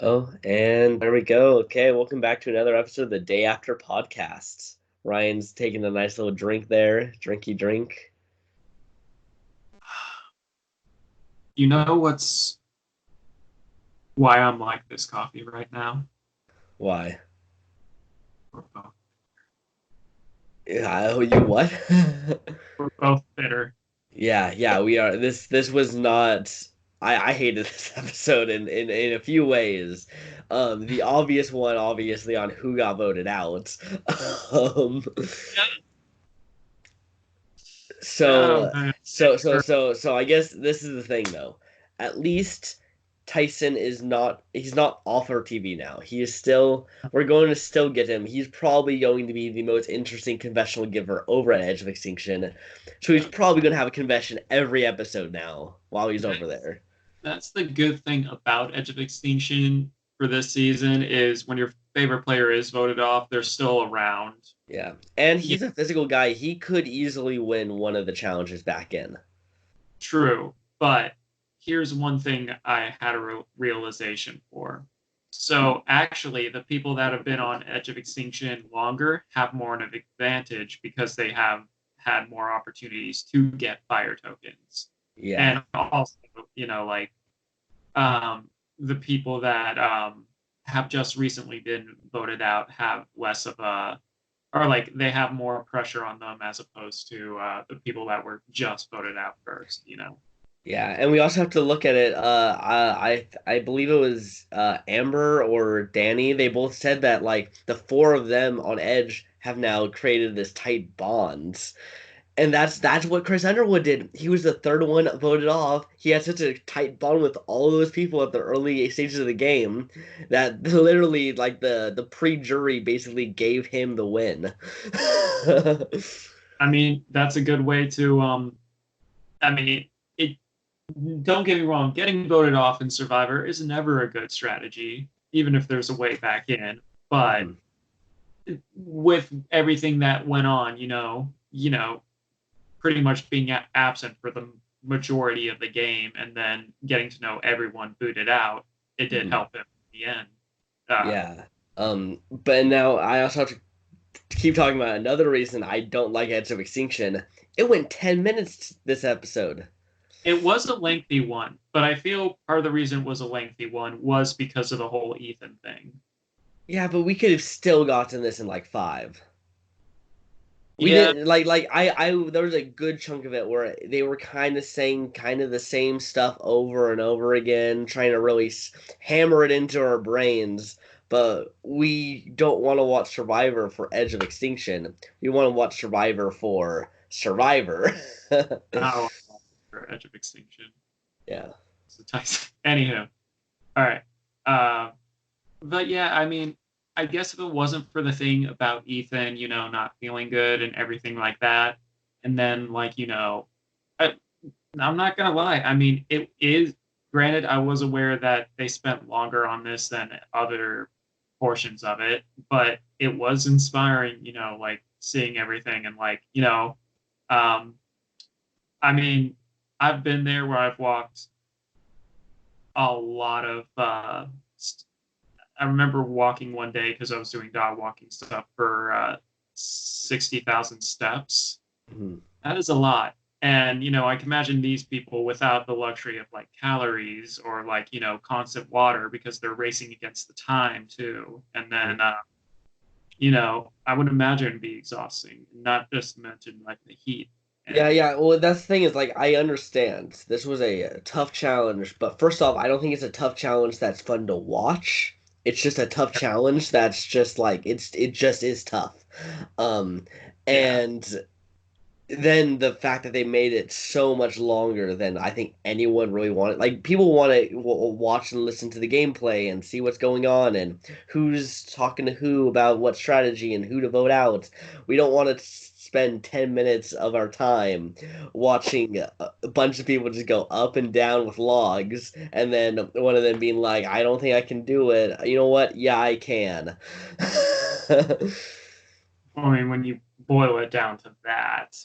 Oh, and there we go. Okay, welcome back to another episode of the Day After Podcast. Ryan's taking a nice little drink there, drinky drink. You know what's why I'm like this coffee right now? Why? We're both, Yeah, oh, you what? we're both bitter. Yeah, we are. This was not. I hated this episode in a few ways. The obvious one, obviously, on who got voted out. Um, Oh so man, so I guess this is the thing though. At least Tyson is not he's not off our TV now. He is still we're going to still get him. He's probably going to be the most interesting confessional giver over at Edge of Extinction. So he's probably going to have a confession every episode now while he's over there. that's the good thing about Edge of Extinction for this season is when your favorite player is voted off, they're still around. Yeah. And Yeah, he's a physical guy. He could easily win one of the challenges back in. true. But here's one thing I had a realization for. So actually, the people that have been on Edge of Extinction longer have more of an advantage because they have had more opportunities to get fire tokens. Yeah. And also, like the people that have just recently been voted out have less of a, or like they have more pressure on them as opposed to the people that were just voted out first. Yeah, and we also have to look at it. I believe it was Amber or Danny. They both said that like the four of them on Edge have now created this tight bond, and that's what Chris Underwood did. He was the third one voted off. He had such a tight bond with all those people at the early stages of the game that literally like the pre-jury basically gave him the win. I mean, that's a good way to, I mean, it, don't get me wrong, getting voted off in Survivor is never a good strategy, even if there's a way back in. But Mhm. with everything that went on, pretty much being absent for the majority of the game and then getting to know everyone booted out, it did Mhm. help him in the end. Uh, Yeah. But now I also have to keep talking about another reason I don't like Edge of Extinction. It went 10 minutes this episode. it was a lengthy one, but I feel part of the reason it was a lengthy one was because of the whole Ethan thing. Yeah, but we could have still gotten this in like five. We Yeah, didn't I there was a good chunk of it where they were kind of saying kind of the same stuff over and over again, trying to really hammer it into our brains. But we don't want to watch Survivor for Edge of Extinction. We want to watch Survivor for Survivor. oh, for Edge of Extinction. Yeah. So Tyson. Anywho, all right. Uh, but yeah, I mean, I guess if it wasn't for the thing about Ethan, not feeling good and everything like that, and then like, I, I'm not gonna lie. I mean, it is granted. I was aware that they spent longer on this than other portions of it, but it was inspiring. Like seeing everything and like, um, I mean, I've been there where I've walked a lot of. I remember walking one day because I was doing dog walking stuff for 60,000 steps. Mhm. That is a lot. And, I can imagine these people without the luxury of like calories or like, constant water because they're racing against the time too. And then, I would imagine it'd be exhausting, not just mention like the heat. Yeah, And yeah. Well, that's the thing is like I understand this was a tough challenge, but first off, I don't think it's a tough challenge that's fun to watch. It's just a tough challenge that's just like it just is tough. Um, yeah, and then the fact that they made it so much longer than I think anyone really wanted. Like people want to watch and listen to the gameplay and see what's going on and who's talking to who about what strategy and who to vote out. We don't want to spend 10 minutes of our time watching a bunch of people just go up and down with logs and then one of them being like, I don't think I can do it. You know what? Yeah, I can. I mean, when you boil it down to that.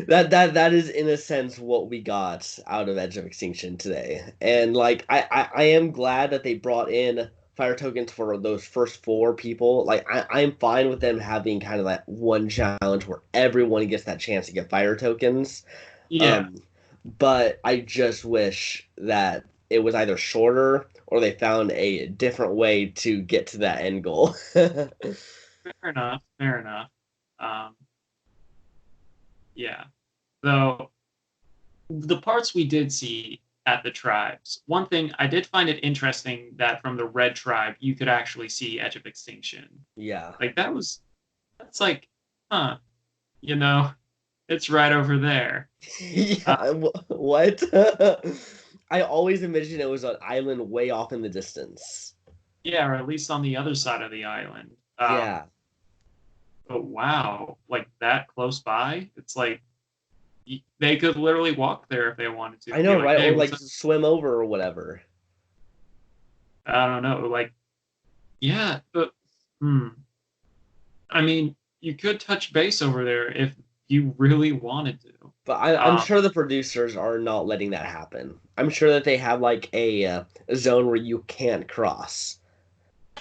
That is in a sense what we got out of Edge of Extinction today. And like I am glad that they brought in fire tokens for those first four people. Like I'm fine with them having kind of that one challenge where everyone gets that chance to get fire tokens. Yeah, Um, but I just wish that it was either shorter or they found a different way to get to that end goal. fair enough. Fair enough. Um, yeah. Though the parts we did see at the tribes, one thing I did find it interesting that from the Red Tribe you could actually see Edge of Extinction. Yeah. Like that's like, huh, you know, it's right over there. Yeah, what? I always imagined it was an island way off in the distance. Yeah, or at least on the other side of the island. Yeah, But wow, like that close by, it's like they could literally walk there if they wanted to. I Be know, like, right? hey, Or what's like up? swim over or whatever. I don't know. Like, yeah, but hmm. I mean, you could touch base over there if you really wanted to. But I'm Um, sure the producers are not letting that happen. I'm sure that they have like a zone where you can't cross.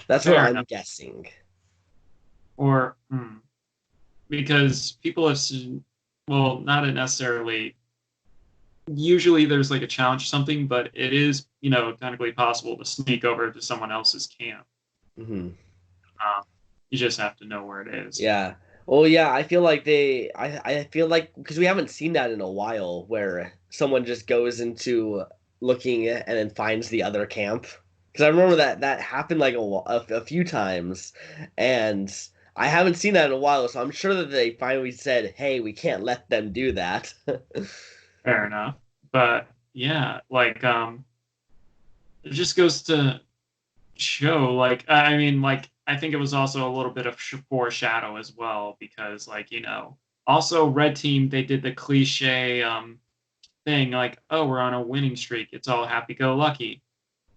That's what fair I'm enough. guessing. Or because people have seen, well, not necessarily. Usually, there's like a challenge or something, but it is, technically possible to sneak over to someone else's camp. Hmm. Um, you just have to know where it is. Yeah. Well, yeah, I feel like I feel like because we haven't seen that in a while where someone just goes into looking and then finds the other camp. Because I remember that happened like a few times, and I haven't seen that in a while, so I'm sure that they finally said, "Hey, we can't let them do that." Fair enough. But yeah, like it just goes to show, like, I mean, like, I think it was also a little bit of foreshadow as well, because like, also Red Team, they did the cliche thing like, oh, we're on a winning streak, it's all happy go lucky.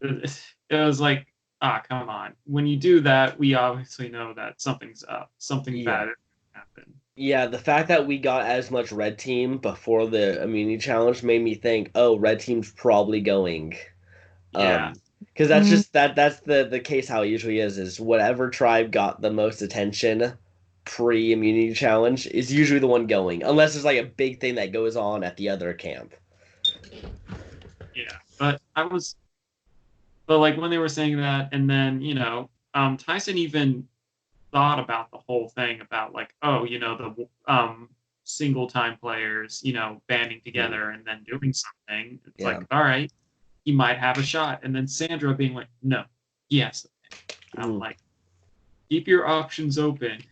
It was like, ah, come on. When you do that, we obviously know that something's up, something Yeah. bad happened. Yeah, the fact that we got as much red team before the immunity challenge made me think, oh, red team's probably going. Yeah. Because that's just that's the case how it usually is whatever tribe got the most attention pre-immunity challenge is usually the one going, unless there's like a big thing that goes on at the other camp. Yeah. But like when they were saying that, and then, Tyson even thought about the whole thing about like, oh, the single time players, banding Hmm. together and then doing something. It's Yeah. like, all right, he might have a shot. And then Sandra being like, no, yes. I'm Mm. like, keep your options open.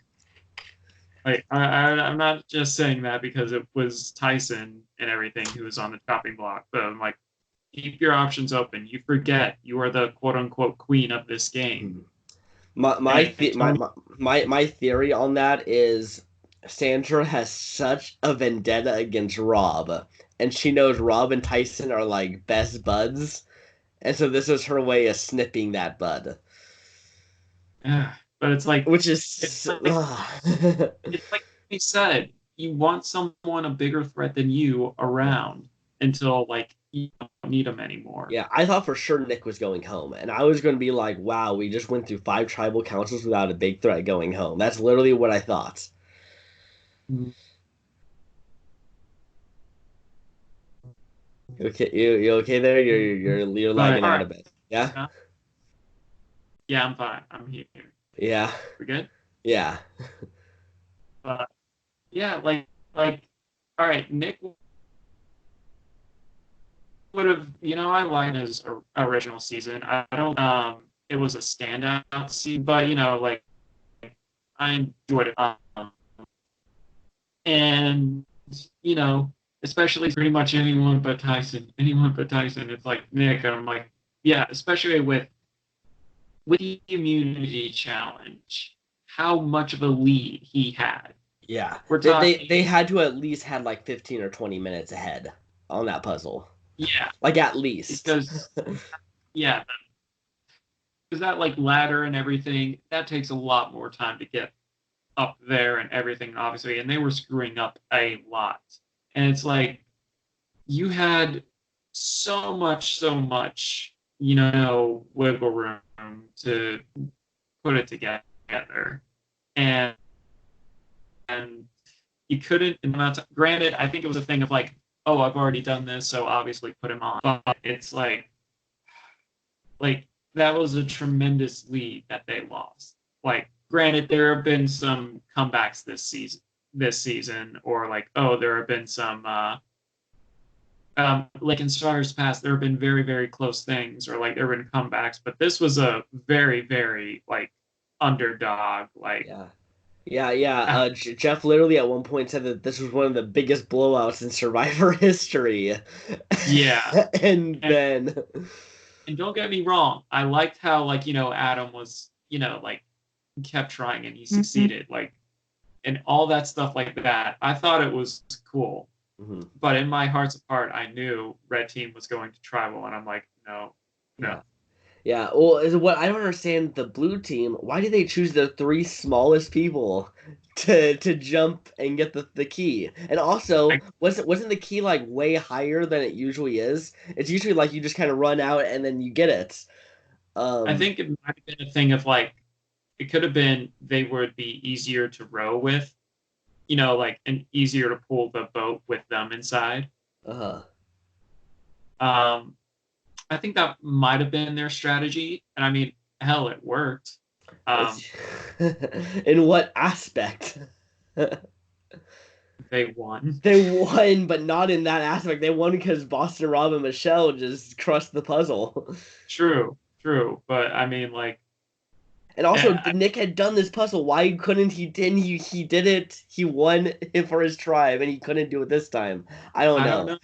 Like, I'm not just saying that because it was Tyson and everything who was on the chopping block, but I'm like, keep your options open. You forget you are the quote unquote queen of this game. Mhm. My my, And the, my Tony, my theory on that is Sandra has such a vendetta against Rob, and she knows Rob and Tyson are like best buds, and so this is her way of snipping that bud, but which it's is like it's like he said, you want someone a bigger threat than you yeah. around until like you don't need them anymore. Yeah, I thought for sure Nick was going home, and I was going to be like, "Wow, we just went through five tribal councils without a big threat going home." That's literally what I thought. Okay, you okay there? You're But lagging all out right, a bit. Yeah, yeah, I'm fine. I'm here. yeah, We're good. yeah. But yeah, like all right, Nick would have, I like his original season. I don't it was a standout season, but like I enjoyed it. And you know, especially pretty much anyone but Tyson. It's like Nick. I'm like, yeah, especially with the immunity challenge, how much of a lead he had. Yeah, We're they talking, had to at least had like 15 or 20 minutes ahead on that puzzle. yeah, Like at least. because yeah, because that like ladder and everything that takes a lot more time to get up there and everything, obviously, and they were screwing up a lot. And it's like you had so much, wiggle room to put it together, and and you couldn't. Granted, I think it was a thing of like, oh, I've already done this, so obviously put him on. But it's like that was a tremendous lead that they lost. Like, granted, there have been some comebacks this season, or like, oh, there have been some like in Stars Past, there have been very, very close things, or like there have been comebacks, but this was a very, very like underdog. Like, Yeah. Yeah. Jeff literally at one point said that this was one of the biggest blowouts in Survivor history. yeah, And and then, and don't get me wrong, I liked how like Adam was like kept trying and he succeeded, like, and all that stuff like that. I thought it was cool, Mhm. but in my heart's of heart, I knew Red Team was going to tribal, and I'm like, no, no. Yeah. Yeah, well, is what I don't understand the blue team. Why did they choose the three smallest people to jump and get the key? And also, I, wasn't the key like way higher than it usually is? It's usually like you just kind of run out and then you get it. I Um, think it might have been a thing of like it could have been they would be easier to row with, like, and easier to pull the boat with them inside. uh, Um, I think that might have been their strategy, and I mean, hell, it worked. Um, it's in what aspect? they won. They won, but not in that aspect. They won because Boston Rob and Michelle just crushed the puzzle. True, true, but I mean, like, And also, I, Nick had done this puzzle. Why couldn't he? Didn't he did it? He won it for his tribe, and he couldn't do it this time. I don't I don't know.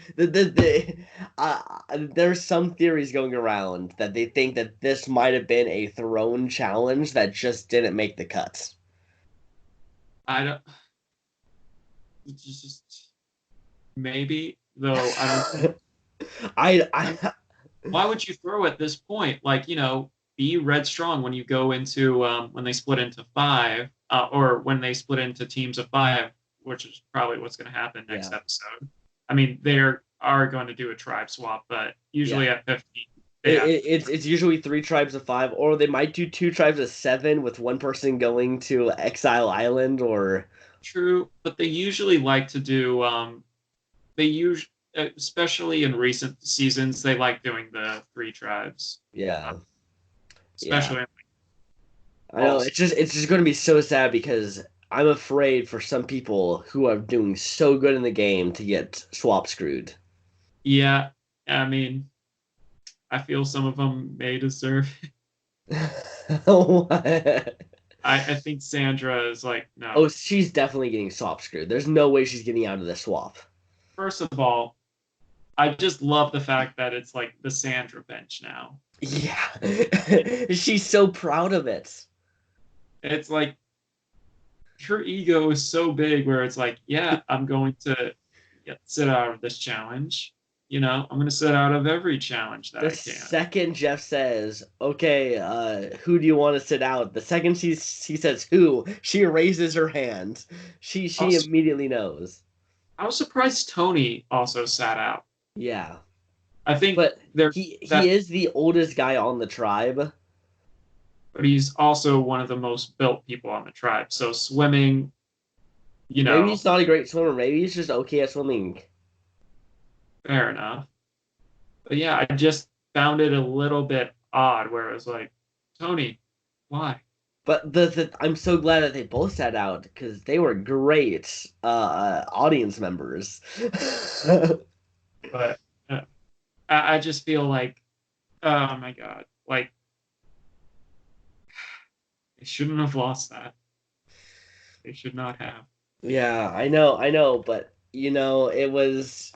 know. There's some theories going around that they think that this might have been a throne challenge that just didn't make the cuts. I don't. It's just maybe though. I don't. I Why would you throw at this point? Like, be red strong when you go into when they split into five, or when they split into teams of five, which is probably what's going to happen next yeah episode. I mean, they are going to do a tribe swap, but yeah. usually at 15, they have to. It's usually three tribes of five, or they might do two tribes of seven with one person going to Exile Island, or True, but they usually like to do. They usually, especially in recent seasons, they like doing the three tribes, yeah. Yeah, especially in I know. all. It's just going to be so sad because I'm afraid for some people who are doing so good in the game to get swap screwed. Yeah, I mean, I feel some of them may deserve. What? I think Sandra is like, Oh, no. she's definitely getting swap screwed. There's no way she's getting out of the swap. First of all, I just love the fact that it's like the Sandra bench now. Yeah, she's so proud of it. It's like her ego is so big where it's like, yeah, I'm going to sit out of this challenge. I'm going to sit out of every challenge that The I can. second Jeff says, "Okay, who do you want to sit out?" The second he says who, she raises her hand. She Also, immediately knows. I was surprised Tony also sat out. Yeah. I think But there he that, is the oldest guy on the tribe. but he's also one of the most built people on the tribe. So swimming, you Maybe know, he's not a great swimmer. Maybe he's just okay at swimming. fair enough. But yeah, I just found it a little bit odd where it was like, Tony, why? But I'm so glad that they both sat out because they were great audience members. But I just feel like, oh my God, like they shouldn't have lost that. They should not have. Yeah, I know, but it was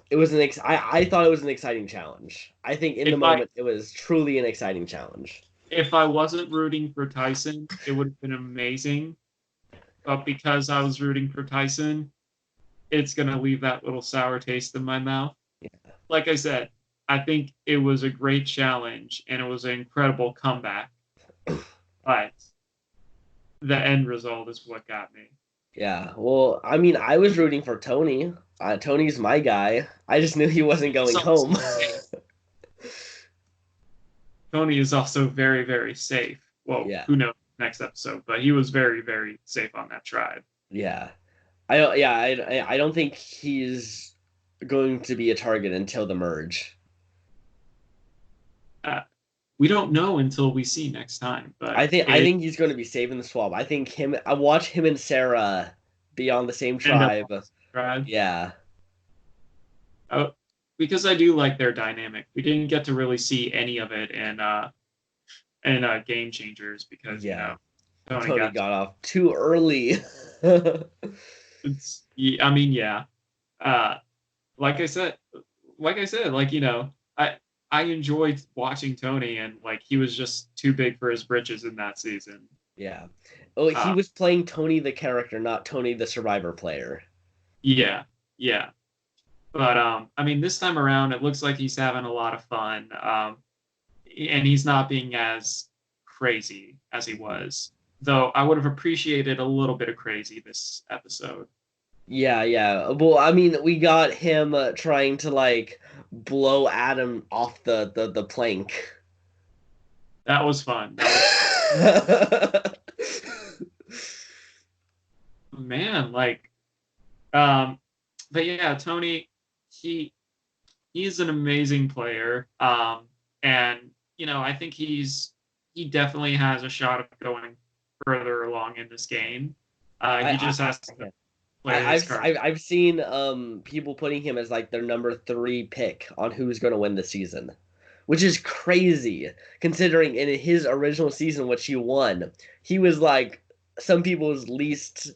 I thought it was an exciting challenge. I think in the If I moment it was truly an exciting challenge. if I wasn't rooting for Tyson, it would have been amazing. But because I was rooting for Tyson, it's gonna leave that little sour taste in my mouth. Like I said, I think it was a great challenge and it was an incredible comeback. But the end result is what got me. Yeah. Well, I mean, I was rooting for Tony. Tony's my guy. I just knew he wasn't It's going also, home. Tony is also very, very safe. Well, Yeah. who knows next episode, but he was very, very safe on that tribe. Yeah. I don't. Yeah. I don't think he's going to be a target until the merge. Uh, we don't know until we see next time, but I it think he's going to be saving the swamp. I think him. I watch him and Sarah be on the same end up tribe. on this tribe. Yeah. Oh, because I do like their dynamic. We didn't get to really see any of it in Game Changers because Yeah. Tony Tony got. got off too early. I mean, yeah. Uh, like I said, like I enjoyed watching Tony, and like he was just too big for his britches in that season. Yeah. Oh, he Uh, was playing Tony the character, not Tony the Survivor player. yeah, yeah. But I mean, this time around, it looks like he's having a lot of fun, and he's not being as crazy as he was. Though I would have appreciated a little bit of crazy this episode. Yeah, yeah. Well, I mean, we got him trying to like blow Adam off the plank. That was fun. That was man, like, um, but yeah, Tony, he he's an amazing player. And I think he definitely has a shot of going further along in this game. I, He I, just has I to play his card. I've seen people putting him as like their number three pick on who's going to win the season, which is crazy considering in his original season, which he won, he was like some people's least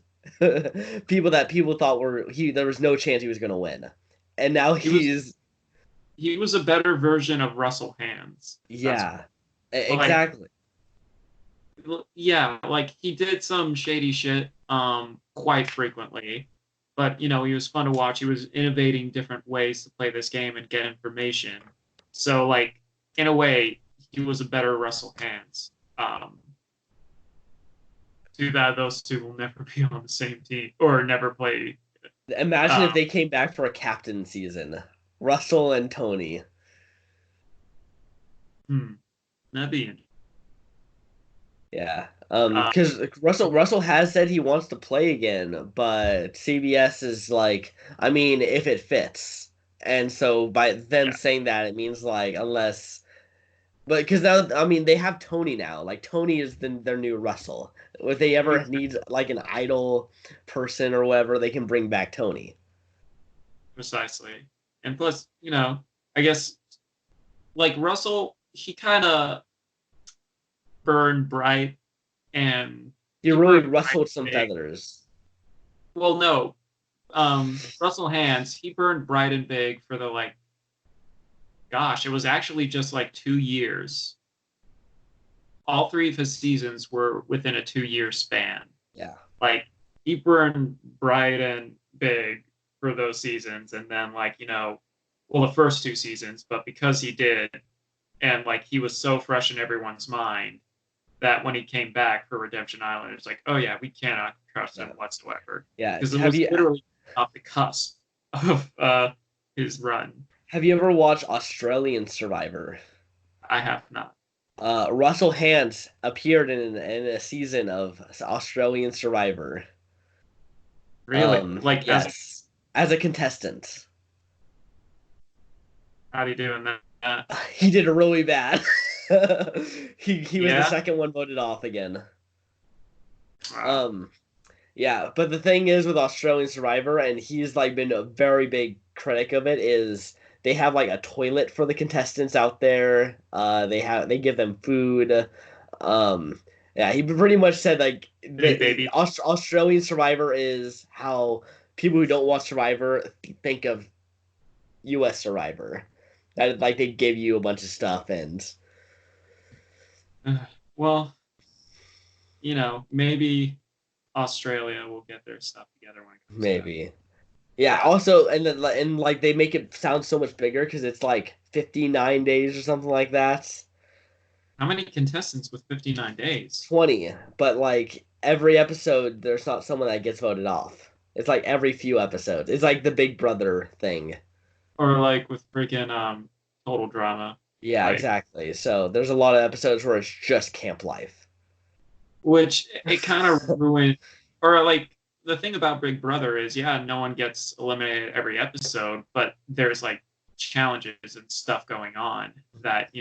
people that people thought were he. There was no chance he was going to win, and now He was he's he was a better version of Russell Hands. That's yeah, like exactly. yeah, like he did some shady shit quite frequently, but he was fun to watch. He was innovating different ways to play this game and get information. So like in a way, he was a better Russell Hands. Too bad those two will never be on the same team or never play. Imagine Uh, if they came back for a captain season, Russell and Tony. hmm, that'd be interesting. Yeah. Uh, Because Russell has said he wants to play again, but CBS is like, I mean, if it fits. And so by them yeah, saying that, it means like unless, but because now I mean they have Tony now. Like Tony is their new Russell. If they ever need like an idol person or whatever, they can bring back Tony. precisely. And plus, I guess like Russell, he kind of burned bright and You he really burned bright rustled some big. feathers. Well, no, Russell Hands, he burned bright and big for the like, gosh, it was actually just like 2 years. All three of his seasons were within a 2 year span. Yeah. Like he burned bright and big for those seasons, and then like well, the first two seasons, but because he did, and like he was so fresh in everyone's mind that when he came back for Redemption Island, it's like, oh yeah, we cannot trust him Yeah. whatsoever Yeah. because it was literally off the cusp of his run. Have you ever watched Australian Survivor? I have not Russell Hance appeared in a season of Australian Survivor. really like as Yes, as a contestant. how do you do in that? He did really bad. He was the Yeah. second one voted off again. Wow. Um, yeah, but the thing is with Australian Survivor, and he's like been a very big critic of it, is they have like a toilet for the contestants out there. They give them food. Um, yeah, he pretty much said like Big baby. Australian Survivor is how people who don't watch Survivor think of U.S. Survivor. That like they give you a bunch of stuff and Well, maybe Australia will get their stuff together when it comes to. maybe. Yeah, also and like they make it sound so much bigger because it's like 59 days or something like that. How many contestants with 59 days? 20, but like every episode there's not someone that gets voted off. It's like every few episodes. It's like the Big Brother thing. Or like with freaking Total Drama, Yeah, like exactly. So there's a lot of episodes where it's just camp life. which it kind of ruined. Or like the thing about Big Brother is, yeah, no one gets eliminated every episode, but there's like challenges and stuff going on that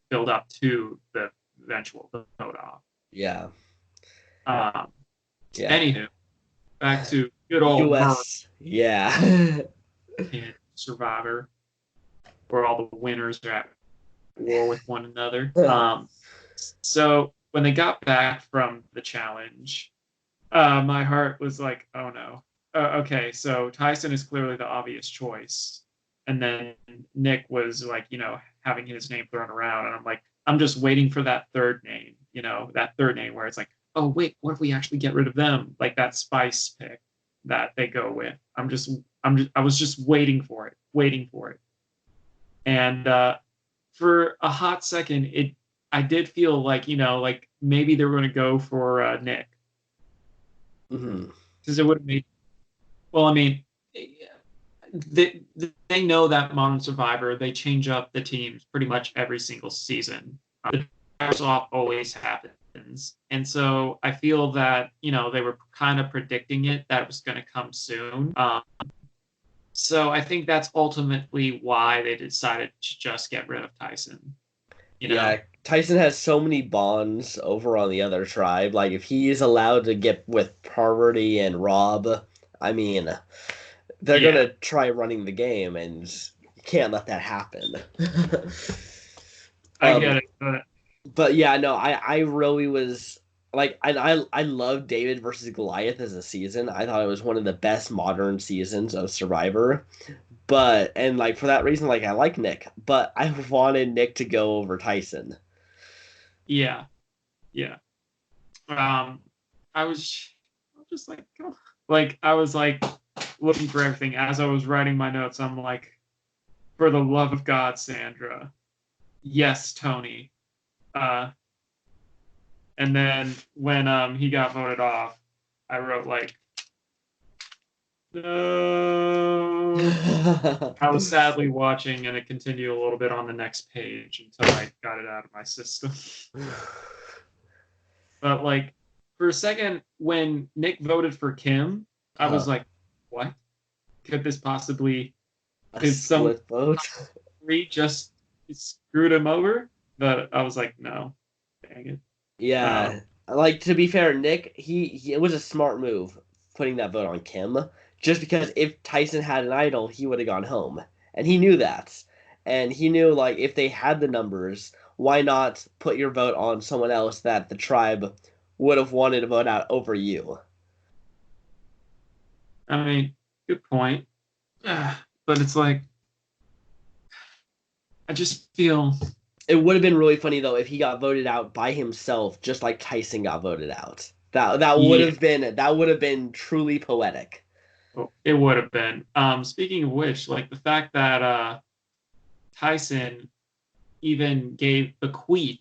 build up to the eventual vote off. Yeah. Um, Yeah. Anywho, back to good old Murph US. Yeah. in Survivor, where all the winners are at war with one another. So when they got back from the challenge, my heart was like, oh no. Okay, so Tyson is clearly the obvious choice. And then Nick was like, having his name thrown around. And I'm like, I'm just waiting for that third name, that third name where it's like, oh, wait, what if we actually get rid of them? Like that spice pick that they go with. I was just waiting for it. And for a hot second, I did feel like, like maybe they were going to go for Nick. Mm-hmm. Because it would have made, well, I mean, they know that Modern Survivor, they change up the teams pretty much every single season. The drivers off always happens. And so I feel that, they were kind of predicting that it was going to come soon. So I think that's ultimately why they decided to just get rid of Tyson. Yeah, Tyson has so many bonds over on the other tribe. Like if he is allowed to get with Parvati and Rob, I mean, they're gonna try running the game, and you can't let that happen. I get it, but yeah, no, I really was like I love David versus Goliath as a season. I thought it was one of the best modern seasons of Survivor. And like for that reason, like I like Nick, but I wanted Nick to go over Tyson. Yeah. I was just like, oh. Like I was like looking for everything as I was writing my notes. I'm like, for the love of God, Sandra. Yes, Tony. And then when he got voted off, I wrote like, no. I was sadly watching, and it continued a little bit on the next page until I got it out of my system. But like for a second, when Nick voted for Kim, I was like, what? Could this possibly is some vote? Three just screwed him over? But I was like, no. Dang it. Yeah. Like to be fair, Nick, he it was a smart move putting that vote on Kim. Just because if Tyson had an idol, he would have gone home. And he knew that. And he knew, like, if they had the numbers, why not put your vote on someone else that the tribe would have wanted to vote out over you? I mean, good point. But it's like, I just feel... It would have been really funny, though, if he got voted out by himself, just like Tyson got voted out. That would have been truly poetic. It would have been. Speaking of which, like the fact that Tyson even bequeathed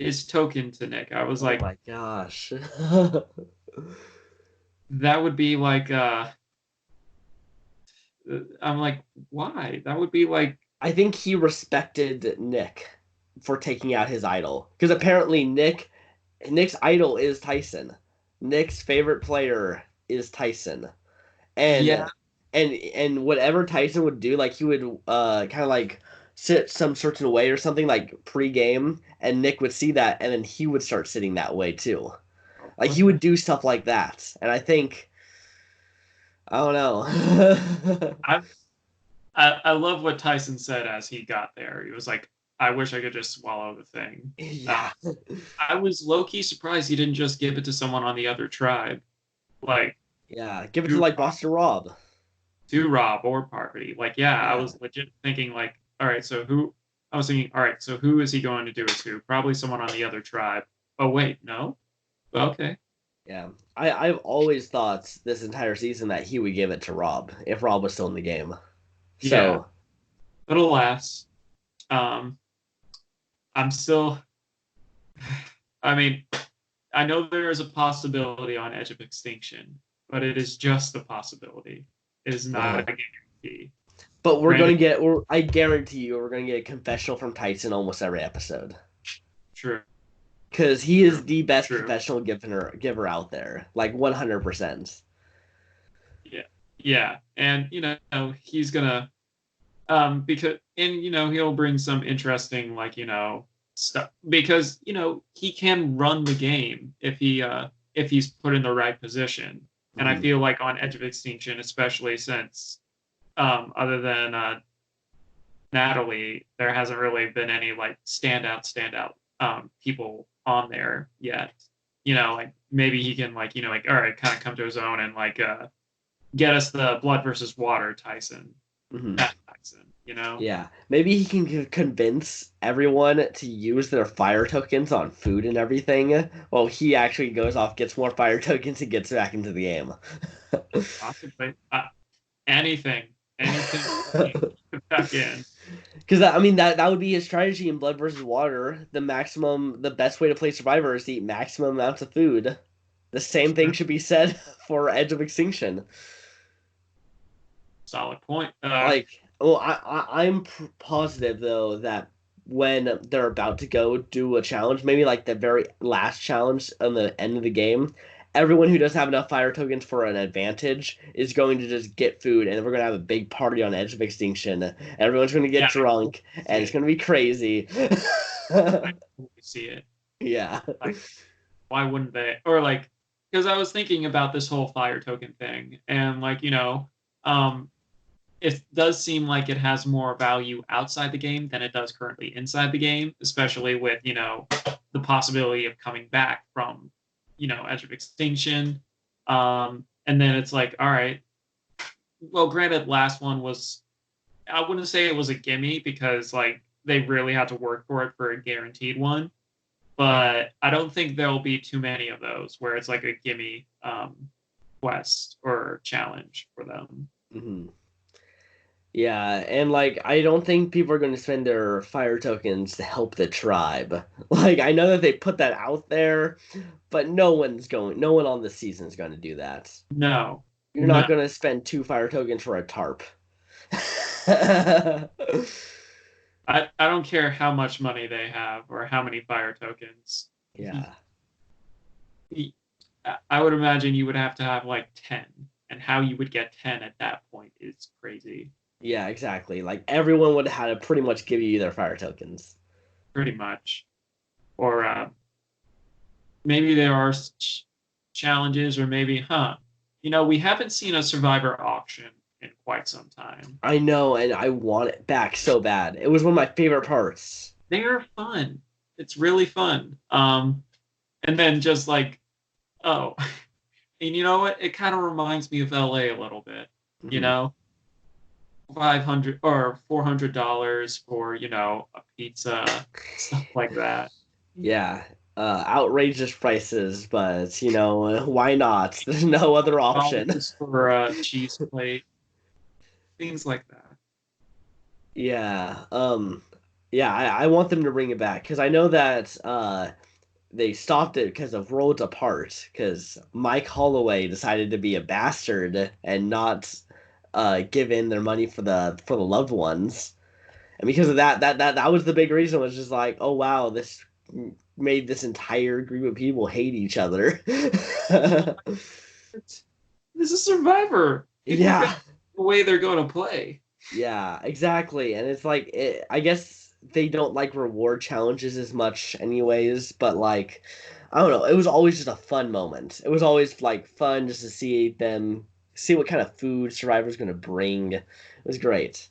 his token to Nick, I was like, oh my gosh. That would be like, I'm like, why? That would be like... I think he respected Nick for taking out his idol. Because apparently Nick's idol is Tyson. Nick's favorite player is Tyson. And and whatever Tyson would do, like he would kind of like sit some certain way or something like pre-game, and Nick would see that, and then he would start sitting that way too. Like he would do stuff like that, and I think I don't know. I love what Tyson said as he got there. He was like, I wish I could just swallow the thing. Yeah. I was low-key surprised he didn't just give it to someone on the other tribe. Like, yeah, give it to like Buster Rob. To Rob or Parvati. Like, yeah, I was legit thinking like, all right, so who is he going to do it to? Probably someone on the other tribe. Oh wait, no? Okay. Yeah. I've always thought this entire season that he would give it to Rob if Rob was still in the game. So yeah. But alas, I'm still I mean, I know there is a possibility on Edge of Extinction, but it is just a possibility. It is not a guarantee. But we're Granted, gonna get, or I guarantee you, we're gonna get a confessional from Tyson almost every episode. true, Because he is true, the best true. confessional giver out there, like 100%. Yeah, yeah, and he's gonna because and he'll bring some interesting stuff because he can run the game if he's put in the right position. And I Mhm. feel like on Edge of Extinction, especially since other than Natalie, there hasn't really been any like standout people on there yet. Like maybe he can all right, kind of come to his own and get us the blood versus water Tyson. Mhm. That Tyson. Yeah, maybe he can convince everyone to use their fire tokens on food and everything. While he actually goes off, gets more fire tokens, and gets back into the game. Possibly. Anything. Anything back in. Because I mean that would be his strategy in Blood versus Water. The best way to play Survivor is to eat maximum amounts of food. The same thing Sure. should be said for Edge of Extinction. Solid point. Like, well, I'm positive though that when they're about to go do a challenge, maybe like the very last challenge on the end of the game, everyone who doesn't have enough fire tokens for an advantage is going to just get food, and we're gonna have a big party on Edge of Extinction. Everyone's gonna get Yeah, drunk, and it's gonna be crazy. I totally see it. Yeah. Like, why wouldn't they? Or because I was thinking about this whole fire token thing, and um, it does seem like it has more value outside the game than it does currently inside the game, especially with the possibility of coming back from Edge of Extinction. And then it's like, all right, well, granted, last one was, I wouldn't say it was a gimme because they really had to work for it for a guaranteed one, but I don't think there'll be too many of those where it's like a gimme quest or challenge for them. Hmm. Yeah, and like I don't think people are going to spend their fire tokens to help the tribe. Like I know that they put that out there, but no one on this season is going to do that. No, You're no. not going to spend 2 fire tokens for a tarp. I don't care how much money they have or how many fire tokens. Yeah. I would imagine you would have to have like 10, and how you would get 10 at that point is crazy. Yeah, exactly. Like everyone would have to pretty much give you their fire tokens. Pretty much. Or maybe there are challenges, or maybe, we haven't seen a Survivor auction in quite some time. I know, and I want it back so bad. It was one of my favorite parts. They are fun. It's really fun. And then just oh, and you know what? It kind of reminds me of LA a little bit. You Mhm. know, $500 or $400 for a pizza, stuff like that. Yeah, outrageous prices, but why not? There's no other option. $dollars for a cheese plate, things like that. Yeah, yeah, I want them to bring it back because I know that they stopped it because of Worlds Apart because Mike Holloway decided to be a bastard and not give in their money for the loved ones, and because of that was the big reason was just like, oh wow, this made this entire group of people hate each other. This is Survivor. People are going Yeah, the way they're going to play. yeah, exactly. And it's like I guess they don't like reward challenges as much anyways, but like I don't know, it was always just a fun moment. It was always like fun just to see what kind of food Survivor's going to bring. It was great.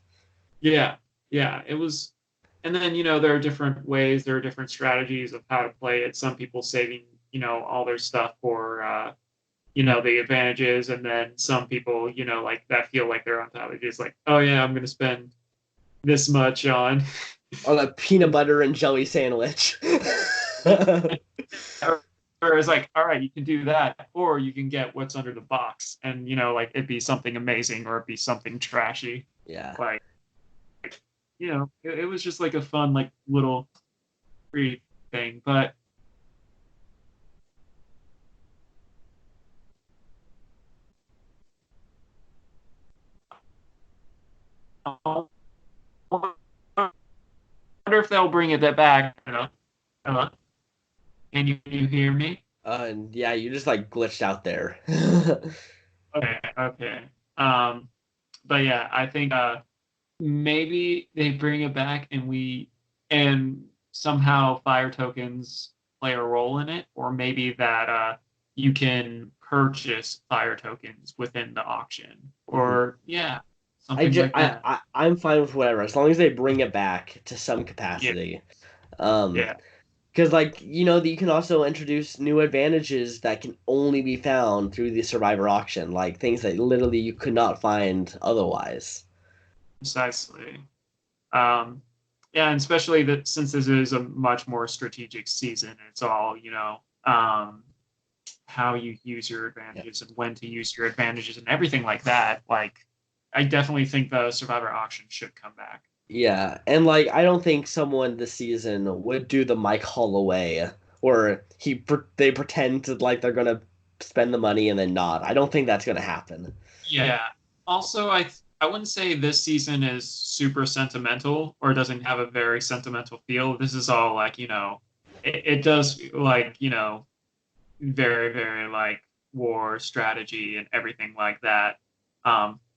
Yeah, yeah. It was, and then there are different ways, there are different strategies of how to play it. Some people saving all their stuff for the advantages, and then some people that feel like they're on top. It's just like, oh yeah, I'm gonna spend this much on On a peanut butter and jelly sandwich. or it's like, all right, you can do that, or you can get what's under the box, and it'd be something amazing or it'd be something trashy. Yeah. Like, it was just like a fun little free thing. But wonder if they'll bring it back. Hello? Can you hear me? Yeah, you just like glitched out there. Okay. Um, but yeah, I think maybe they bring it back and somehow fire tokens play a role in it, or maybe that you can purchase fire tokens within the auction, or yeah, something like that. I'm fine with whatever as long as they bring it back to some Yeah, capacity. Um, yeah, because like you can also introduce new advantages that can only be found through the Survivor auction, like things that literally you could not find otherwise. precisely. Um, yeah, and especially that since this is a much more strategic season, it's all how you use your Yeah. advantages and when to use your advantages and everything like that. Like, I definitely think the Survivor auction should come back. Yeah, and like I don't think someone this season would do the Mike Holloway where they pretend to like they're gonna spend the money and then not. I don't think that's gonna happen. Yeah. Also, I wouldn't say this season is super sentimental or doesn't have a very sentimental feel. This is all like it does like very very like war strategy and everything like that.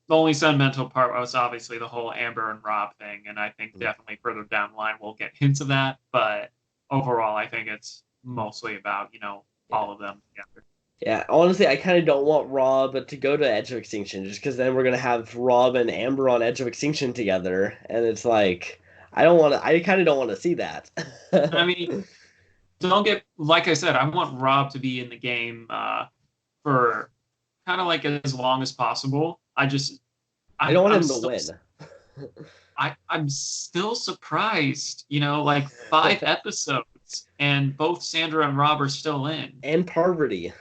The only sentimental part was obviously the whole Amber and Rob thing, and I think definitely further down the line we'll get hints of that. But overall, I think it's mostly about Yeah. all of them together. Yeah, honestly, I kind of don't want Rob to go to Edge of Extinction just because then we're gonna have Rob and Amber on Edge of Extinction together, and it's like I don't want to. I kind of don't want to see that. I mean, don't get like I said, I want Rob to be in the game for kind of like as long as possible. I don't want I'm him to still win. I'm still surprised. Like 5 episodes, and both Sandra and Rob are still in, And Parvati.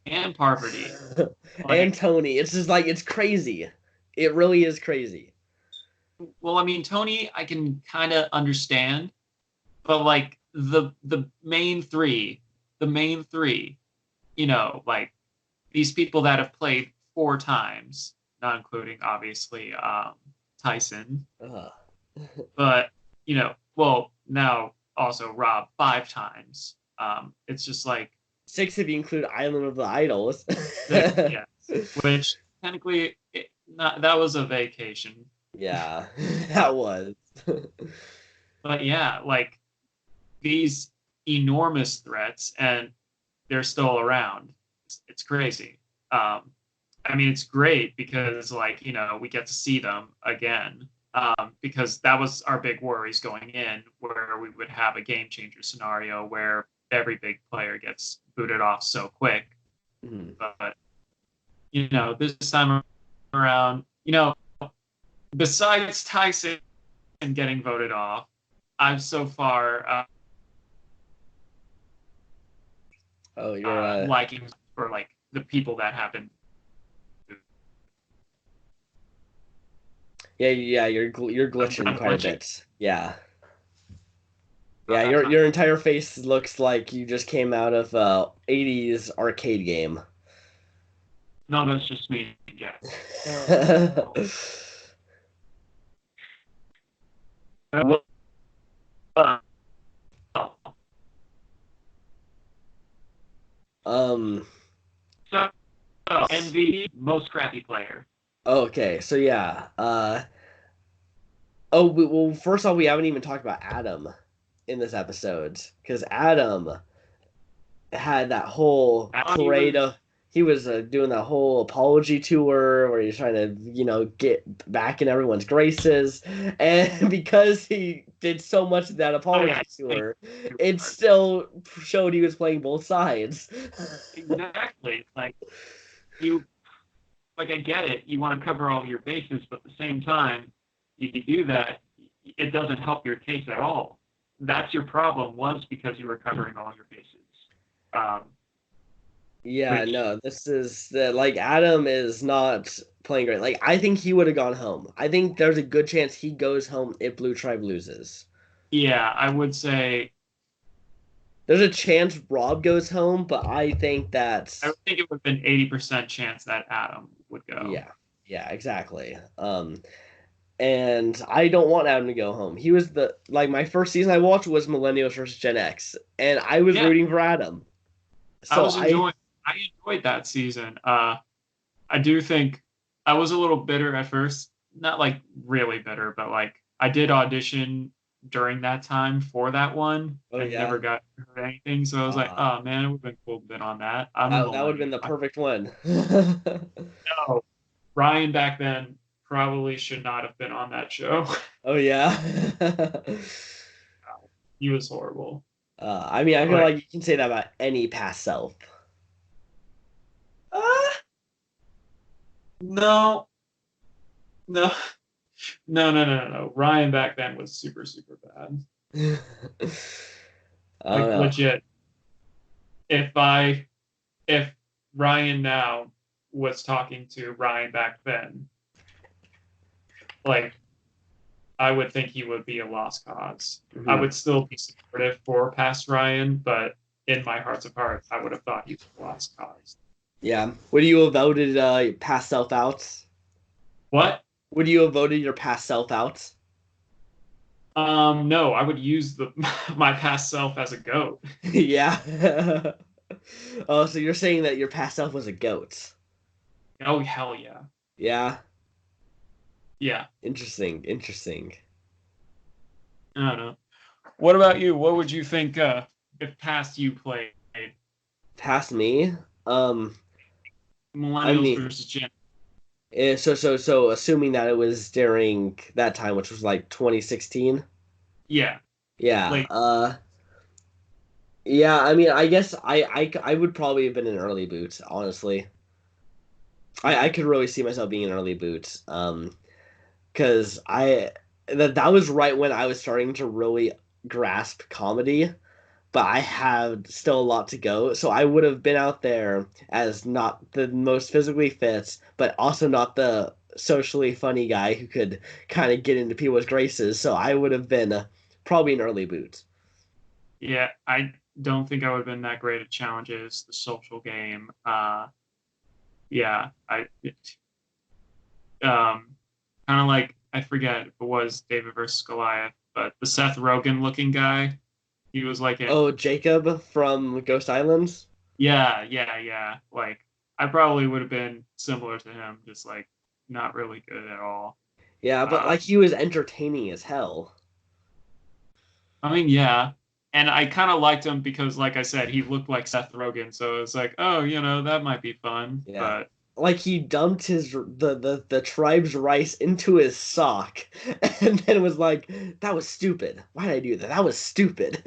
and Parvati. And Like, Tony. It's just like it's crazy. It really is crazy. well, I mean, Tony, I can kind of understand, but like the main three, like these people that have played 4 times, not including obviously Tyson, Ugh. but well, now also Rob 5 times. It's just like Six if you include Island of the Idols. 6, yes, which technically not that was a vacation, Yeah, that but was. yeah, like these enormous threats and they're still around. It's crazy. I mean, it's great because like we get to see them again. Because that was our big worries going in, where we would have a game changer scenario where every big player gets booted off so quick. Mhm. But this time around, besides Tyson getting voted off, I've so far Oh, you're liking for like the people that have been. yeah, you're glitching I'm quite a glitching. bit. Yeah. Yeah, your entire face looks like you just came out of a 80s arcade game. No, that's just me. Yeah. um So, MVP, most crappy player. okay, so yeah. Well, first off, we haven't even talked about Adam in this episode because Adam had that whole He parade was of he was doing that whole apology tour where he's trying to get back in everyone's graces, and because he did so much of that oh apology yeah, tour, it still showed he was playing both sides. exactly. Like you, like I get it. You want to cover all your bases, but at the same time, if you do that, it doesn't help your case at all. That's your problem. Was because you were covering all your bases. Um, Yeah, which no, this is like Adam is not playing great. Like I think he would have gone home. I think there's a good chance he goes home if Blue Tribe loses. yeah, I would say There's a chance Rob goes home, but I think I that's would think it would have been 80% chance that Adam would go. yeah, yeah, exactly. and I don't want Adam to go home. He was the like my first season I watched was Millennials versus Gen X, and I was Yeah, rooting for Adam. I So was enjoying. I enjoyed that season. I do think I was a little bitter at first, not like really bitter, but like I did audition during that time for that one oh and yeah, never got heard anything. So I was like, uh, oh man, it would have been cool to been on that. I'm a that would have been millennial. the I perfect one. know Ryan back then probably should not have been on that show. Oh yeah. He was horrible. I mean, I feel Like, like you can say that about any past self. uh, no, no, no. Ryan back then was super, super bad. I don't Like know. legit. If I if Ryan now was talking to Ryan back then, like I would think he would be a lost cause. I Mhm. would still be supportive for past Ryan, but in my hearts of hearts, I would have thought he was a lost cause. Yeah. Would you have voted past self out? What? Would you have voted your past self out? No, I would use the my past self as a goat. Yeah. Oh, so you're saying that your past self was a goat? Oh hell yeah, Yeah. yeah. Interesting. Interesting. I don't know. What about you? What would you think if past you played Past me? Um, I Millennials mean, versus Gen? so assuming that it was during that time, which was like 2016. Yeah, Yeah. like Yeah, I mean, I guess I would probably have been an early boot, honestly. I could really see myself being an early boot. Because that was right when I was starting to really grasp comedy, but I had still a lot to go. So I would have been out there as not the most physically fit, but also not the socially funny guy who could kind of get into people's graces. So I would have been probably an early boot. yeah, I don't think I would have been that great at challenges, the social game. Yeah, kind of like I forget if it was David versus Goliath, but the Seth Rogen looking guy, he was like it. Oh, Jacob from Ghost Islands? Yeah. Like I probably would have been similar to him, just like not really good at all. Yeah, but Uh, like he was entertaining as hell. I mean, yeah. And I kind of liked him because, like I said, he looked like Seth Rogen. So it's like, oh, that might be fun. Yeah. But Like he dumped the tribe's rice into his sock and then was like, that was stupid. Why did I do that? That was stupid.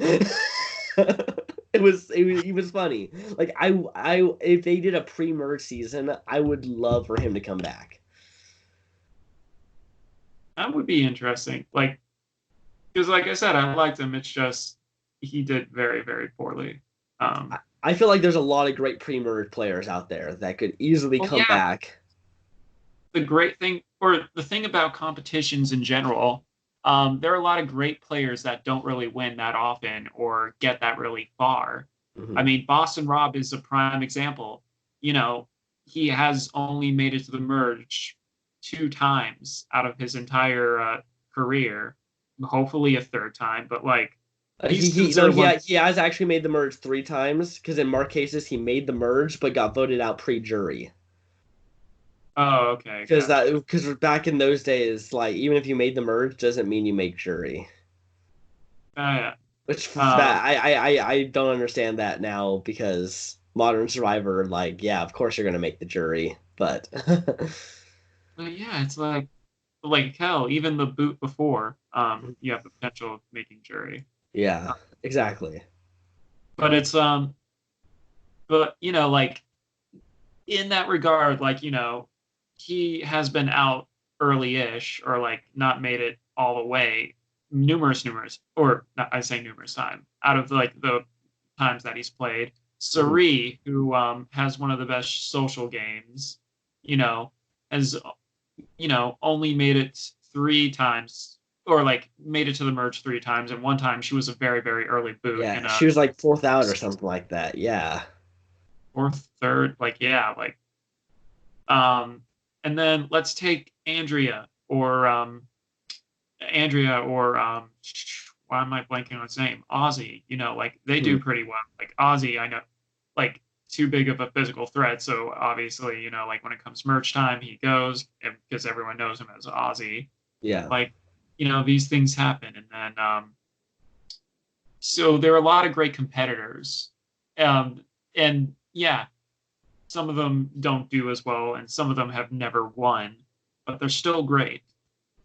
It was funny. Like I if they did a pre-merge season, I would love for him to come back. that would be interesting. Like, because, like I said, I liked him. It's just he did very, very poorly. I, Um, I feel like there's a lot of great pre-merge players out there that could easily well, come yeah, back. the great thing, or the thing about competitions in general, there are a lot of great players that don't really win that often or get that really far. I Mhm. mean, Boston Rob is a prime example. You know, he has only made it to the merge 2 times out of his entire career. Hopefully, a third time, but like he's He no considered one. he has actually made the merge 3 times because in more cases he made the merge but got voted out pre-jury. Oh, okay, Because gotcha. because back in those days, like even if you made the merge, doesn't mean you make jury. Yeah. Which Um, that I don't understand that now because Modern Survivor, like yeah, of course you're gonna make the jury, but but yeah, it's like hell, even the boot before, you have the potential of making jury. yeah, exactly. But it's but like in that regard, like he has been out early-ish or like not made it all the way numerous, or not, I say numerous time out of like the times that he's played. Mhm. Sari, who has one of the best social games, you know, has only made it 3 times, or like made it to the merge 3 times, and one time she was a very, very early boot in Yeah, a she was like fourth out or something like that. Yeah. fourth, third, like yeah, um, and then let's take Andrea or Andrea or why am I blanking on his name? Ozzy, like they Hmm. do pretty well. Like Ozzy, I know, like too big of a physical threat. So obviously, like when it comes merch time, he goes because everyone knows him as Ozzy. Yeah. Like, these things happen, and then so there are a lot of great competitors, and yeah, some of them don't do as well, and some of them have never won, but they're still great.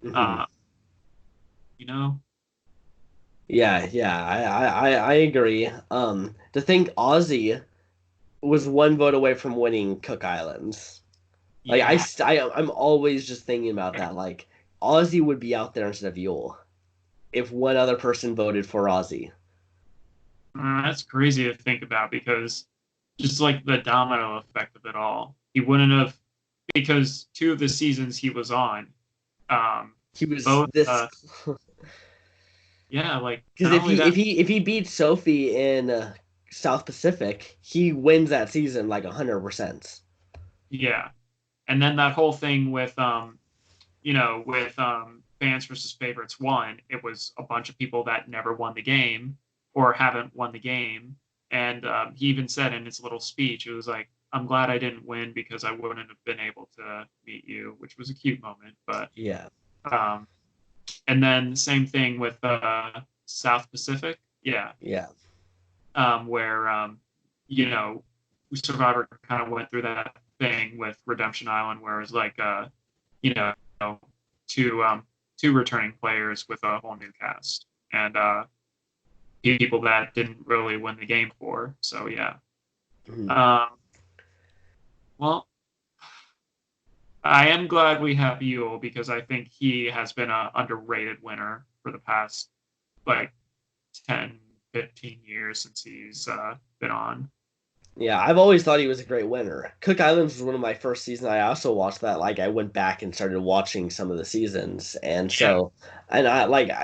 Hmm. Uh, you know, Yeah, yeah, I agree. To think Ozzy was one vote away from winning Cook Islands. Like yeah. I'm always just thinking about that. Like Ozzy would be out there instead of Yule if one other person voted for Ozzy. That's crazy to think about because just like the domino effect of it all, he wouldn't have because two of the seasons he was on, um, He was both, this yeah, like because not if only he that, beats Sophie in South Pacific, he wins that season like 100%. yeah, and then that whole thing with with fans versus favorites one, it was a bunch of people that never won the game or haven't won the game. And he even said in his little speech, it was like, I'm glad I didn't win because I wouldn't have been able to meet you, which was a cute moment. But, Yeah, um, and then same thing with South Pacific. Yeah. yeah, Where, you know, Survivor kind of went through that thing with Redemption Island, where it was like, you know, two two returning players with a whole new cast and people that didn't really win the game for. So yeah. mhm. Um, well, I am glad we have Yule because I think he has been a underrated winner for the past like 10, 15 years since he's been on. Yeah. I've always thought he was a great winner. Cook Islands was one of my first seasons. I also watched that. Like I went back and started watching some of the seasons, and Yeah. so and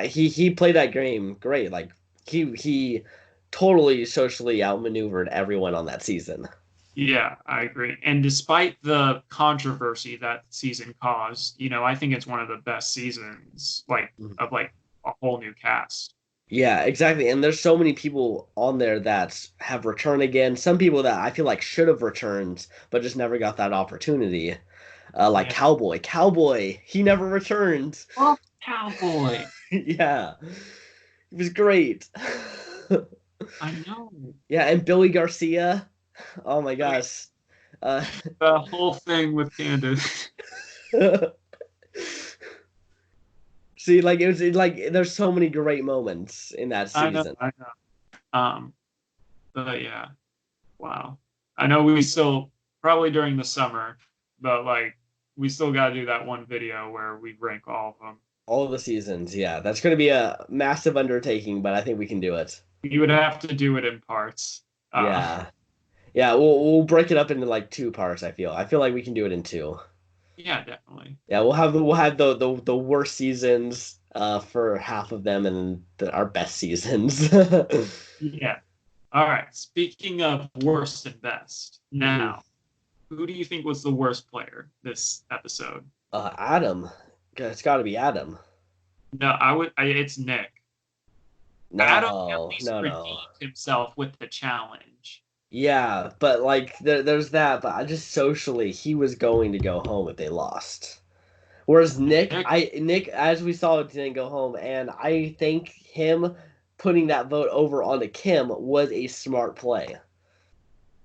he played that game great. Like he totally socially outmaneuvered everyone on that season. Yeah, I agree. And despite the controversy that season caused, I think it's one of the best seasons, like of like a whole new cast. Yeah, exactly. And there's so many people on there that have returned again. Some people that I feel like should have returned, but just never got that opportunity. Like Yeah. Cowboy. Cowboy, he never returned. Oh, Cowboy. Yeah, it was great. I know. Yeah, and Billy Garcia. Oh my Like gosh. Uh, the whole thing with Candace. see, like like there's so many great moments in that I know, season. I know. But yeah, wow. I know we still probably during the summer, but like we still got to do that one video where we rank all of them. All of the seasons, yeah. That's going to be a massive undertaking, but I think we can do it. You would have to do it in parts. Uh, Yeah. Yeah, we'll break it up into like two parts, I feel like we can do it in two. yeah, definitely. Yeah, we'll have the worst seasons for half of them and our best seasons. Yeah. All right. Speaking of worst and best, Mhm. now, who do you think was the worst player this episode? Adam. It's got to be Adam. No, it's Nick. Adam at No, least no, no. redeemed himself with the challenge. Yeah, but like there's that, but I just socially he was going to go home if they lost. Whereas Nick Nick, as we saw, didn't go home, and I think him putting that vote over onto Kim was a smart play.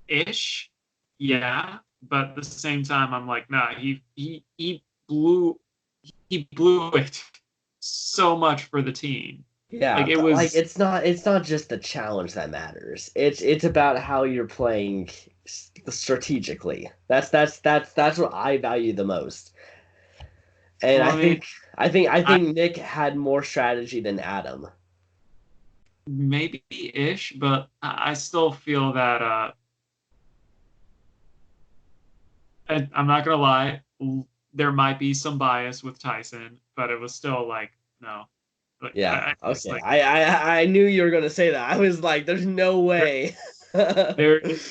ish, yeah, but at the same time, I'm like, nah, blew he blew it so much for the team. Yeah, Like it but like was, it's not just the challenge that matters. It's about how you're playing strategically. That's what I value the most. And well, I mean, I I think Nick had more strategy than Adam. maybe ish, but I still feel that I'm not gonna lie, there might be some bias with Tyson, but it was still like no, like Yeah. I just Okay. like I knew you were gonna say that. I was like, there's no there way. there it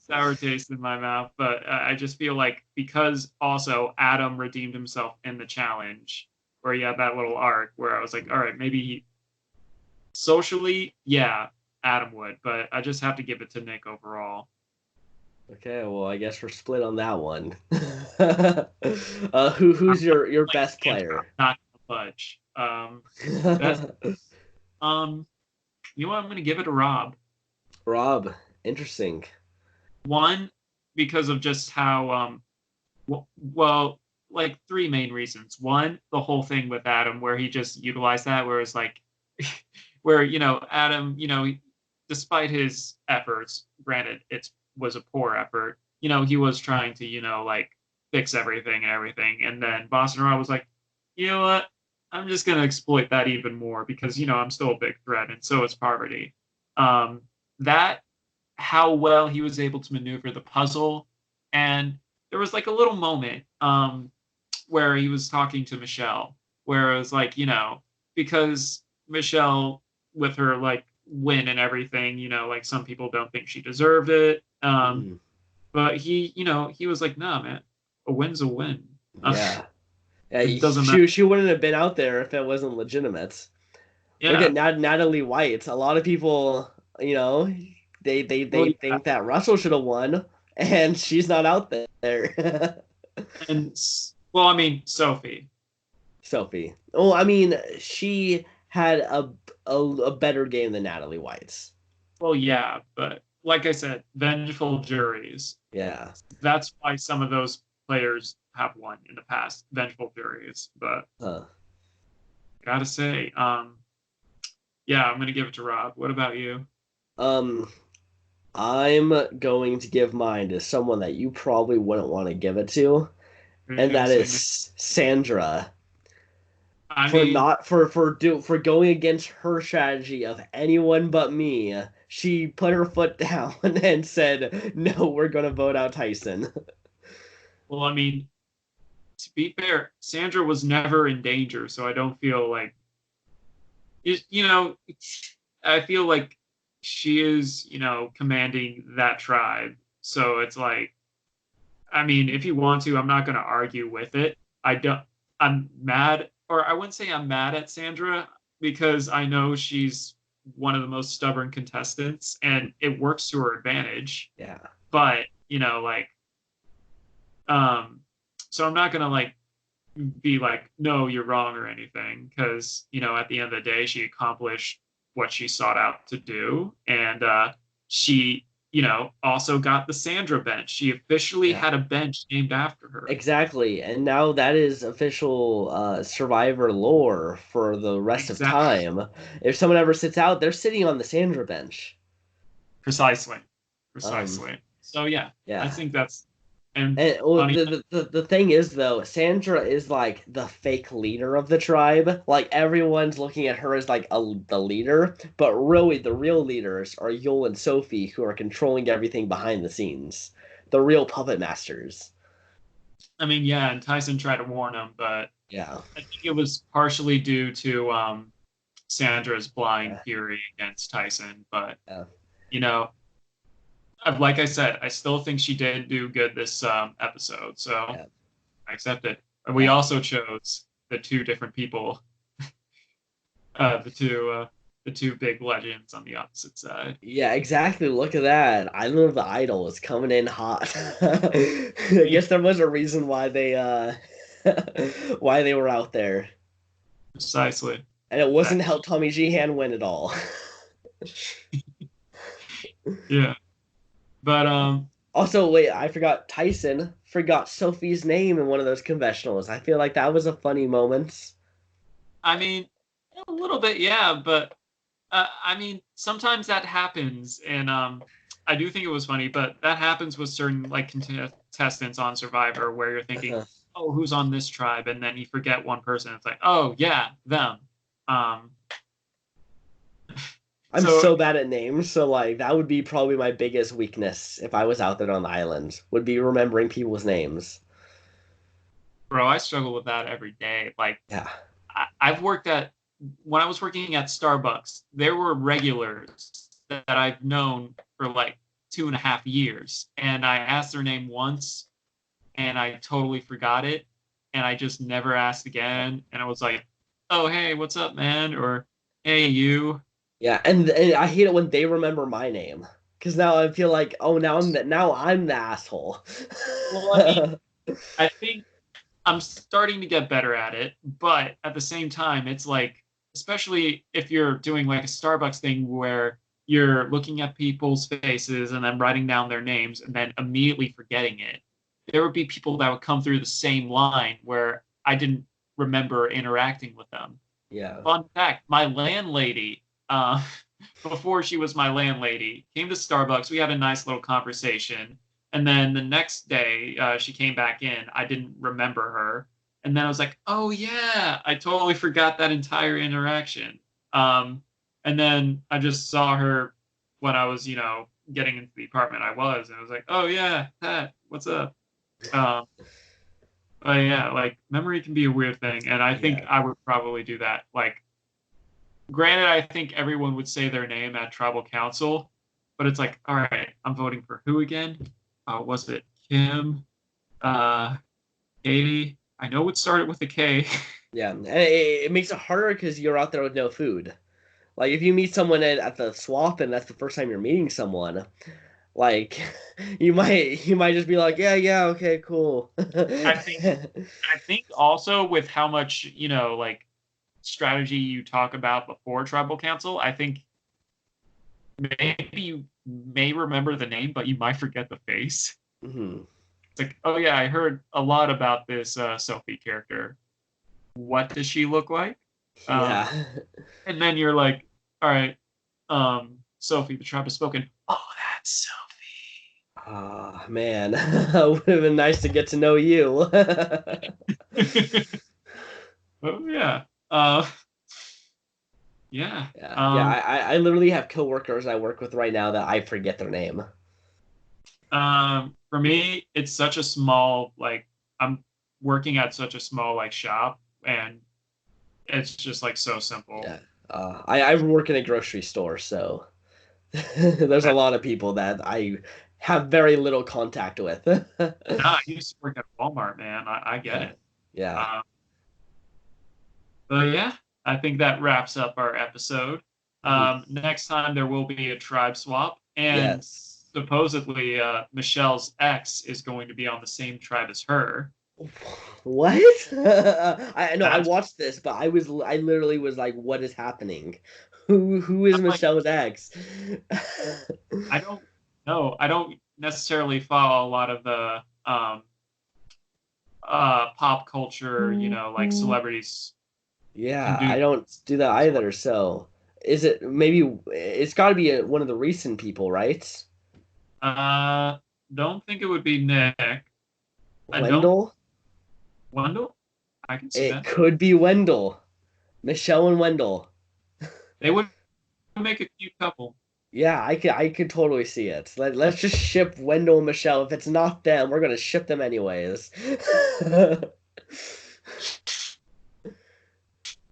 sour taste in my mouth. But I just feel like because also Adam redeemed himself in the challenge, where he had that little arc where I was like, all right, maybe socially, yeah, Adam would, but I just have to give it to Nick overall. Okay, well, I guess we're split on that one. Who's your Like best Sandra, player? not fudge. That's um. You know what? I'm gonna give it to Rob. Rob, interesting. One, because of just how well, like three main reasons. One, the whole thing with Adam, where he just utilized that, where it's like, where Adam, despite his efforts, granted it was a poor effort, he was trying to like fix everything, and then Boston Rob was like, you know what, I'm just gonna exploit that even more because I'm still a big threat, and so is Parvati. That how well he was able to maneuver the puzzle, and there was like a little moment where he was talking to Michelle, where it was like, because Michelle, with her like win and everything, like some people don't think she deserved it. Mm, But he was like, nah, man, a win's a win. yeah. Yeah, It doesn't matter. she wouldn't have been out there if it wasn't legitimate. Look at Yeah. Natalie White. A lot of people, you know, Well, they yeah. think that Russell should have won, and she's not out there. And well, I mean, Sophie. Sophie. Well, I mean, she had a better game than Natalie White's. Well, yeah, but like I said, vengeful juries. Yeah. That's why some of those players have won in the past, vengeful juries. But Huh. gotta say, yeah, I'm gonna give it to Rob. What about you? Um, I'm going to give mine to someone that you probably wouldn't want to give it to, Are you and gonna that say Nick? is Sandra. I For mean, not for going against her strategy of anyone but me. She put her foot down and said, "No, we're gonna vote out Tyson." well, I mean, to be fair, Sandra was never in danger, so I don't feel like you know. I feel like she is, commanding that tribe. So it's like, I mean, if you want to, I'm not going to argue with it. I don't. I'm mad, or I wouldn't say I'm mad at Sandra because I know she's one of the most stubborn contestants, and it works to her advantage. Yeah, But like, um, so I'm not gonna like be like, no, you're wrong or anything, because at the end of the day, she accomplished what she sought out to do, and she also got the Sandra bench. She officially yeah, had a bench named after her. exactly. And now that is official Survivor lore for the rest of Exactly. time. If someone ever sits out, they're sitting on the Sandra bench. Precisely. Um, Precisely. So yeah, I yeah. think that's and And well, funny. the thing is though, Sandra is like the fake leader of the tribe. Like everyone's looking at her as like the leader, but really the real leaders are Yul and Sophie who are controlling everything behind the scenes. The real puppet masters. I mean, yeah, and Tyson tried to warn him, but Yeah. I think it was partially due to Sandra's blind Yeah. fury against Tyson. But Yeah. you know, like I said, I still think she did do good this episode, so Yeah. I accept it. And we Yeah. also chose the two different people, uh, the two uh, the two big legends on the opposite side. Yeah, exactly. Look at that. Island of the Idol is coming in hot. I Yeah, guess there was a reason why they why they were out there. precisely. And it wasn't That, to help Tommy Sheehan win at all. yeah, but Also, wait, I forgot Tyson forgot Sophie's name in one of those confessionals. I feel like that was a funny moment. I mean, a little bit, yeah, but I mean, sometimes that happens, and I do think it was funny, but that happens with certain like contestants on Survivor, where you're thinking, "Oh, who's on this tribe?" and then you forget one person. It's like, "Oh, yeah, them." Um, I'm so, so bad at names, so like that would be probably my biggest weakness if I was out there on the island, would be remembering people's names. bro, I struggle with that every day. Like, Yeah. I've worked at when I was working at Starbucks, there were regulars that I've known for like 2.5 years, and I asked their name once, and I totally forgot it, and I just never asked again. And I was like, "Oh, hey, what's up, man?" Or "Hey, you." Yeah, and I hate it when they remember my name because now I feel like, oh, now I'm the asshole. Well, I mean, I think I'm starting to get better at it, but at the same time, it's like, especially if you're doing like a Starbucks thing where you're looking at people's faces and then writing down their names and then immediately forgetting it. There would be people that would come through the same line where I didn't remember interacting with them. Yeah. Fun fact, my landlady, before she was my landlady, came to Starbucks. We had a nice little conversation. And then the next day, she came back in. I didn't remember her. And then I was like, oh, yeah, I totally forgot that entire interaction. And then I just saw her when I was, getting into the apartment I was. And I was like, oh, yeah, Pat, what's up? Um, but yeah, like memory can be a weird thing. And I think Yeah. I would probably do that. Like, granted, I think everyone would say their name at tribal council, but it's like, all right, I'm voting for who again? Was it Kim? Uh, Katie? I know it started with a K. Yeah, and it makes it harder because you're out there with no food. Like if you meet someone at the swap and that's the first time you're meeting someone, like you might just be like, yeah, yeah, okay, cool. I think I think also with how much, like strategy you talk about before tribal council, I think maybe you may remember the name, but you might forget the face. Mhm. It's like, oh yeah, I heard a lot about this Sophie character. What does she look like? Um, Yeah. and then you're like, all right, Sophie, the tribe has spoken. Oh, that's Ah, man, it would have been nice to get to know you. Sophie. Oh yeah. Uh, yeah. Yeah, yeah. I literally have coworkers I work with right now that I forget their name. For me, it's such a small, like, I'm working at such a small, like, shop, and it's just, like, so simple. Yeah. I work in a grocery store, so there's a lot of people that I have very little contact with. Nah, I used to work at Walmart, man. I get Yeah. it. Yeah. Uh, but yeah, I think that wraps up our episode. Mhm. Next time there will be a tribe swap, and Yes. supposedly Michelle's ex is going to be on the same tribe as her. What? I know I That's watched this, but I literally was like, what is happening? Who is I'm like, Michelle's ex? I don't know. I don't necessarily follow a lot of the pop culture, like celebrities can Yeah, do. I don't do that either. So, is it maybe it's got to be one of the recent people, right? Uh, don't think it would be Nick. I don't. Wendell? Wendell? I can see It that. could be Wendell. Michelle and Wendell. They would make a cute couple. Yeah, I could totally see it. Let's just ship Wendell and Michelle. If it's not them, we're gonna ship them anyways.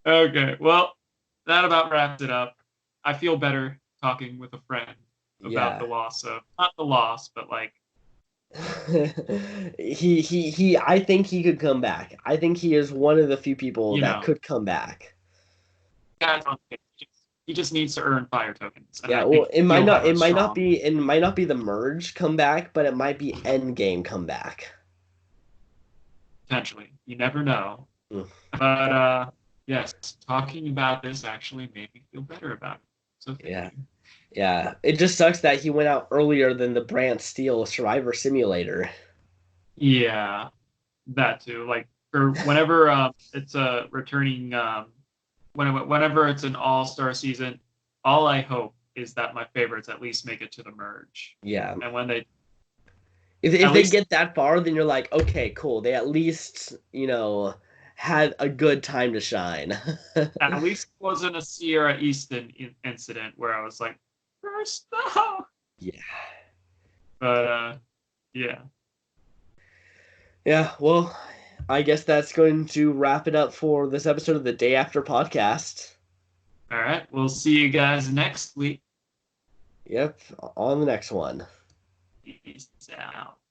Okay, well, that about wraps it up. I feel better talking with a friend about the Yeah. loss of, not the loss, but like, He I think he could come back. I think he is one of the few people you that know, could come back. guys on stage. He just needs to earn fire tokens, and Yeah, I well, think he'll have it a might not strong be the merge comeback, but it might be Endgame comeback. potentially. You never know. Mm. But yes, talking about this actually made me feel better about it. So thank Yeah. you. Yeah. It just sucks that he went out earlier than the Brant Steele Survivor Simulator. Yeah, that too. Like for whenever it's a returning whenever it's an all-star season, all I hope is that my favorites at least make it to the merge. Yeah. And when they If at they least get that far, then you're like, okay, cool. They at least, had a good time to shine. at least it wasn't a Sierra Easton incident where I was like, first no. Yeah. But yeah. Yeah, well, I guess that's going to wrap it up for this episode of the Day After podcast. All right. We'll see you guys next week. Yep, on the next one. Peace out.